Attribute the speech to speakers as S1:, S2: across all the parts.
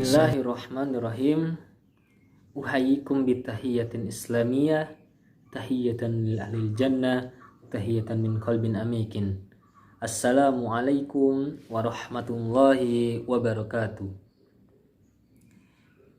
S1: Bismillahirrahmanirrahim. Uhayyikum bitahiyatin islamiyah, tahiyatan lil ahlil jannah, tahiyatan min qalbin amikin. Assalamualaikum warahmatullahi wabarakatuh.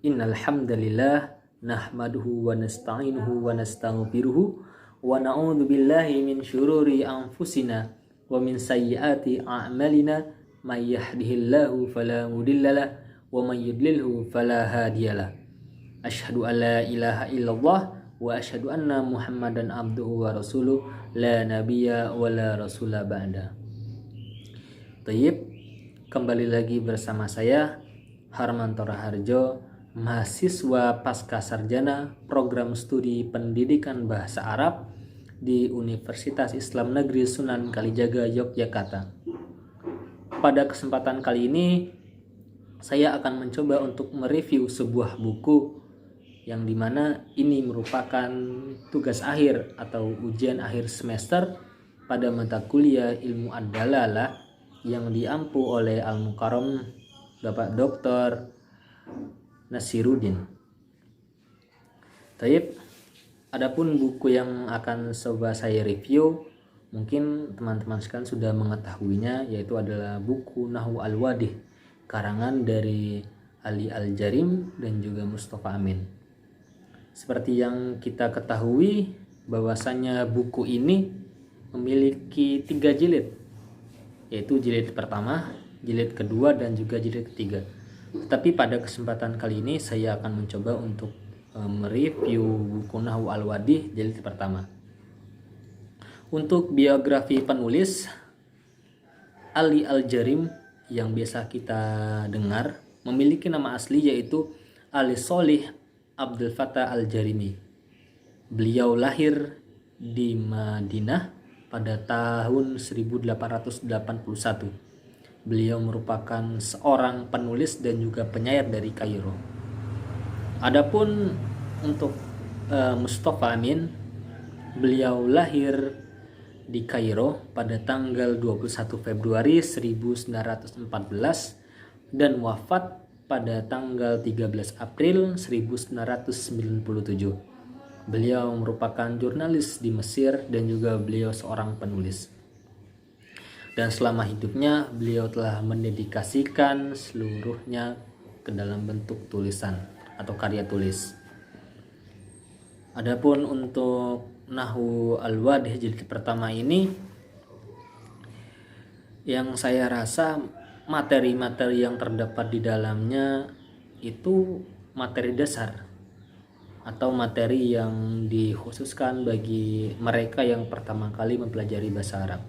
S1: Innal hamdalillah nahmaduhu wa nasta'inuhu wa nastaghfiruhu wa na'udzu billahi min syururi anfusina wa min sayyiati a'malina may yahdihillahu fala mudhillalah wa may yudlilhu fala hadiyalah. Asyhadu an la ilaha illallah wa asyhadu anna Muhammadan abduhu wa rasuluh la nabiyya wa la rasula ba'da. Tayyib, kembali lagi bersama saya Harmanto Raharjo, mahasiswa pasca sarjana program studi pendidikan bahasa Arab di Universitas Islam Negeri Sunan Kalijaga, Yogyakarta. Pada kesempatan kali ini saya akan mencoba untuk mereview sebuah buku yang dimana ini merupakan tugas akhir atau ujian akhir semester pada mata kuliah ilmu ad-dalalah yang diampu oleh Al-Mukarram Bapak Dr. Nasiruddin. Taib, adapun buku yang akan coba saya review, mungkin teman-teman sekalian sudah mengetahuinya, yaitu adalah buku Nahwu Al-Wadih karangan dari Ali Al-Jarim dan juga Mustafa Amin. Seperti yang kita ketahui bahwasanya buku ini memiliki 3 jilid, yaitu jilid pertama, jilid kedua, dan juga jilid ketiga. Tetapi pada kesempatan kali ini saya akan mencoba untuk mereview buku Nahwu Al-Wadih jilid pertama. Untuk biografi penulis, Ali Al-Jarim yang biasa kita dengar memiliki nama asli yaitu Ali Sholih Abdul Fattah Al-Jarimi. Beliau lahir di Madinah pada tahun 1881. Beliau merupakan seorang penulis dan juga penyair dari Kairo. Adapun untuk Mustafa Amin, beliau lahir di Kairo pada tanggal 21 Februari 1914 dan wafat pada tanggal 13 April 1997. Beliau merupakan jurnalis di Mesir dan juga beliau seorang penulis. Dan selama hidupnya beliau telah mendedikasikan seluruhnya ke dalam bentuk tulisan atau karya tulis. Adapun untuk Nahwu Al-Wadih jilid pertama ini, yang saya rasa materi-materi yang terdapat di dalamnya itu materi dasar atau materi yang dikhususkan bagi mereka yang pertama kali mempelajari bahasa Arab.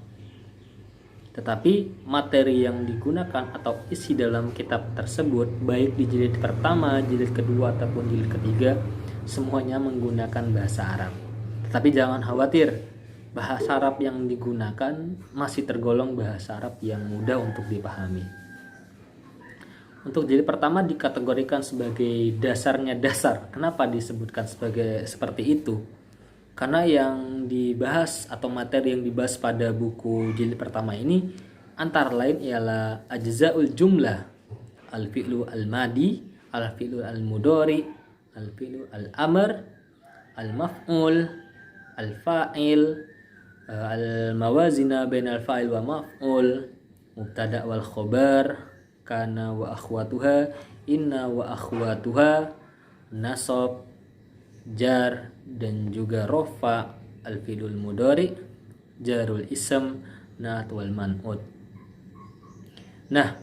S1: Tetapi materi yang digunakan atau isi dalam kitab tersebut, baik di jilid pertama, jilid kedua ataupun jilid ketiga, semuanya menggunakan bahasa Arab. Tapi jangan khawatir, bahasa Arab yang digunakan masih tergolong bahasa Arab yang mudah untuk dipahami. Untuk jilid pertama dikategorikan sebagai dasarnya dasar. Kenapa disebutkan sebagai seperti itu? Karena yang dibahas atau materi yang dibahas pada buku jilid pertama ini antara lain ialah ajza'ul jumlah, al-fi'lu al-madi, al-fi'lu al-mudhari, al-fi'lu al-amr, al-maf'ul, al-fa'il, al-mawazina bain al-fa'il wa maf'ul, mubtada wal khobar, kana wa akhwatuha, inna wa akhwatuha, nasab, jar, dan juga rofa, al-fi'lul mudhari, jarul ism, na'at wal man'ut. Nah,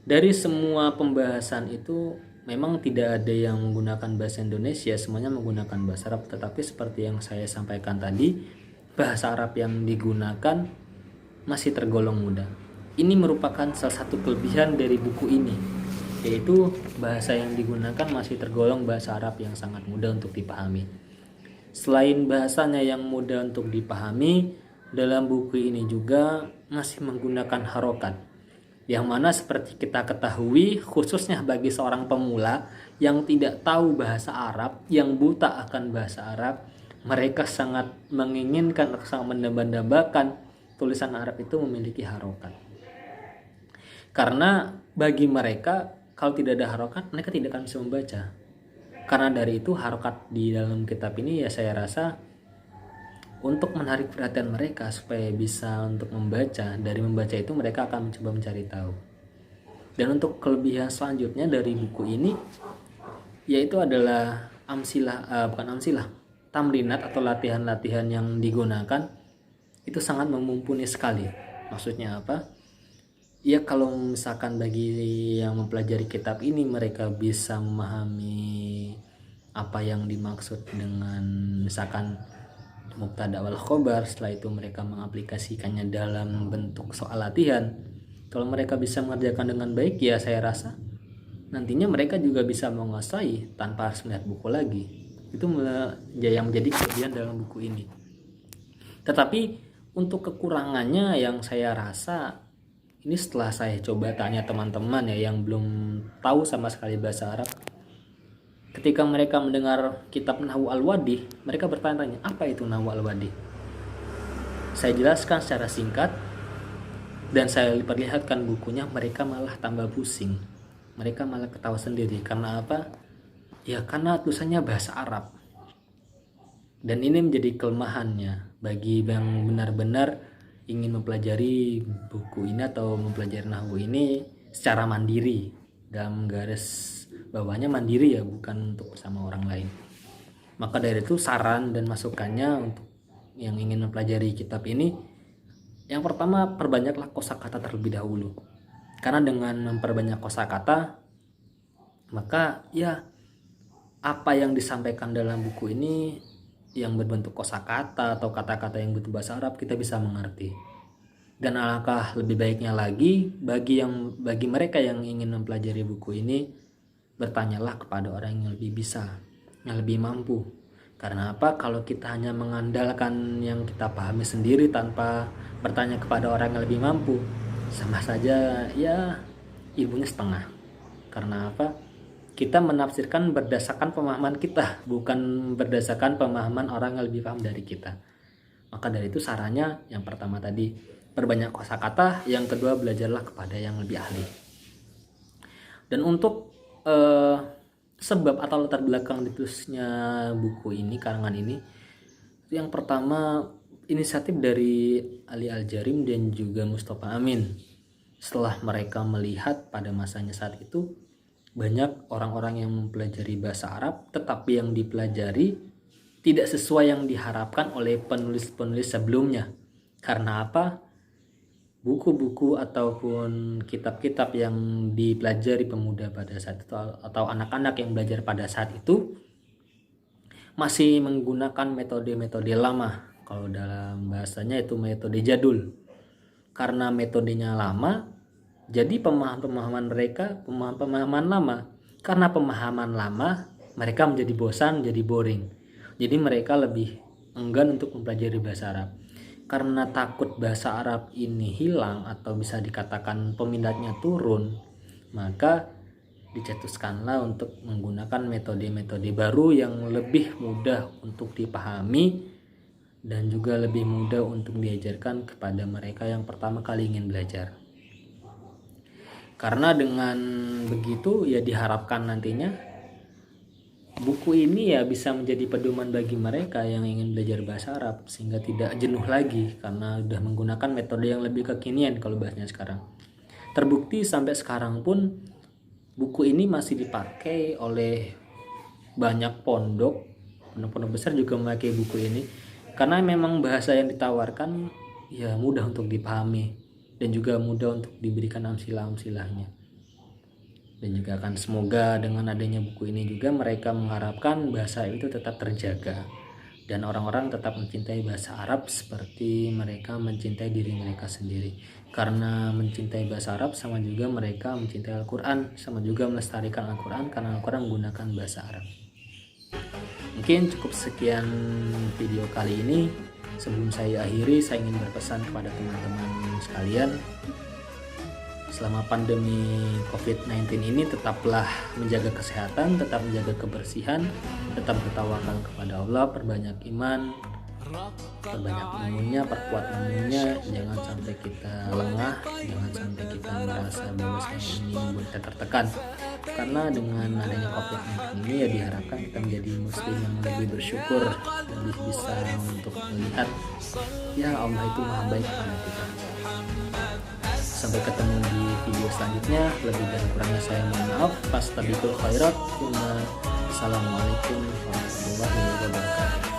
S1: dari semua pembahasan itu memang tidak ada yang menggunakan bahasa Indonesia, semuanya menggunakan bahasa Arab. Tetapi seperti yang saya sampaikan tadi, bahasa Arab yang digunakan masih tergolong mudah. Ini merupakan salah satu kelebihan dari buku ini, yaitu bahasa yang digunakan masih tergolong bahasa Arab yang sangat mudah untuk dipahami. Selain bahasanya yang mudah untuk dipahami, dalam buku ini juga masih menggunakan harokat, yang mana seperti kita ketahui, khususnya bagi seorang pemula yang tidak tahu bahasa Arab, yang buta akan bahasa Arab, mereka sangat menginginkan, sangat mendambakan tulisan Arab itu memiliki harokat. Karena bagi mereka kalau tidak ada harokat mereka tidak akan bisa membaca. Karena dari itu harokat di dalam kitab ini ya saya rasa untuk menarik perhatian mereka supaya bisa untuk membaca. Dari membaca itu mereka akan mencoba mencari tahu. Dan untuk kelebihan selanjutnya dari buku ini yaitu adalah tamrinat atau latihan-latihan yang digunakan itu sangat mumpuni sekali. Maksudnya apa? Ya kalau misalkan bagi yang mempelajari kitab ini mereka bisa memahami apa yang dimaksud dengan misalkan mubtada wal khobar, setelah itu mereka mengaplikasikannya dalam bentuk soal latihan. Kalau mereka bisa mengerjakan dengan baik ya saya rasa nantinya mereka juga bisa menguasai tanpa harus melihat buku lagi. Itu yang menjadi kelebihan dalam buku ini. Tetapi untuk kekurangannya yang saya rasa ini setelah saya coba tanya teman-teman ya yang belum tahu sama sekali bahasa Arab, ketika mereka mendengar kitab Nahwu Al-Wadih, mereka bertanya-tanya, apa itu Nahwu Al-Wadih? Saya jelaskan secara singkat dan saya perlihatkan bukunya, mereka malah tambah pusing. Mereka malah ketawa sendiri. Karena apa? Ya karena tulisannya bahasa Arab. Dan ini menjadi kelemahannya bagi yang benar-benar ingin mempelajari buku ini atau mempelajari Nahwu ini secara mandiri. Dalam garis bawahnya mandiri ya, bukan untuk bersama orang lain. Maka dari itu saran dan masukannya untuk yang ingin mempelajari kitab ini, yang pertama perbanyaklah kosakata terlebih dahulu. Karena dengan memperbanyak kosakata maka ya apa yang disampaikan dalam buku ini yang berbentuk kosakata atau kata-kata yang berbentuk bahasa Arab kita bisa mengerti. Dan alangkah lebih baiknya lagi bagi mereka yang ingin mempelajari buku ini, bertanyalah kepada orang yang lebih bisa, yang lebih mampu. Karena apa? Kalau kita hanya mengandalkan yang kita pahami sendiri tanpa bertanya kepada orang yang lebih mampu, sama saja ya ilmunya setengah. Karena apa? Kita menafsirkan berdasarkan pemahaman kita, bukan berdasarkan pemahaman orang yang lebih paham dari kita. Maka dari itu sarannya yang pertama tadi perbanyak kosakata, yang kedua belajarlah kepada yang lebih ahli. Dan untuk sebab atau latar belakang ditulisnya buku ini, karangan ini, yang pertama inisiatif dari Ali Al-Jarim dan juga Mustafa Amin. Setelah mereka melihat pada masanya saat itu banyak orang-orang yang mempelajari bahasa Arab, tetapi yang dipelajari tidak sesuai yang diharapkan oleh penulis-penulis sebelumnya. Karena apa? Buku-buku ataupun kitab-kitab yang dipelajari pemuda pada saat itu atau anak-anak yang belajar pada saat itu masih menggunakan metode-metode lama. Kalau dalam bahasanya itu metode jadul. Karena metodenya lama, jadi pemahaman mereka pemahaman lama. Karena pemahaman lama, mereka menjadi bosan, jadi boring. Jadi mereka lebih enggan untuk mempelajari bahasa Arab. Karena takut bahasa Arab ini hilang atau bisa dikatakan peminatnya turun, maka dicetuskanlah untuk menggunakan metode-metode baru yang lebih mudah untuk dipahami dan juga lebih mudah untuk diajarkan kepada mereka yang pertama kali ingin belajar. Karena dengan begitu ya diharapkan nantinya buku ini ya bisa menjadi pedoman bagi mereka yang ingin belajar bahasa Arab, sehingga tidak jenuh lagi karena sudah menggunakan metode yang lebih kekinian kalau bahasanya sekarang. Terbukti sampai sekarang pun buku ini masih dipakai oleh banyak pondok besar juga memakai buku ini. Karena memang bahasa yang ditawarkan ya mudah untuk dipahami dan juga mudah untuk diberikan amsilah-amsilahnya. Dan juga akan semoga dengan adanya buku ini juga mereka mengharapkan bahasa itu tetap terjaga dan orang-orang tetap mencintai bahasa Arab seperti mereka mencintai diri mereka sendiri. Karena mencintai bahasa Arab sama juga mereka mencintai Al-Quran, sama juga melestarikan Al-Quran karena Al-Quran menggunakan bahasa Arab. Mungkin cukup sekian video kali ini. Sebelum saya akhiri, saya ingin berpesan kepada teman-teman sekalian, selama pandemi COVID-19 ini tetaplah menjaga kesehatan, tetap menjaga kebersihan, tetap bertawakal kepada Allah, perbanyak iman, perbanyak ilmunya, perkuat ilmunya. Jangan sampai kita lengah, jangan sampai kita merasa bahwa ini membuat kita tertekan. karena dengan adanya COVID-19 ini ya diharapkan kita menjadi muslim yang lebih bersyukur, lebih bisa untuk melihat ya Allah itu maha baik kepada kita. Sampai ketemu di video selanjutnya. Lebih dan kurangnya saya mohon maaf. Fastabiqul khairat. Assalamualaikum warahmatullahi wabarakatuh.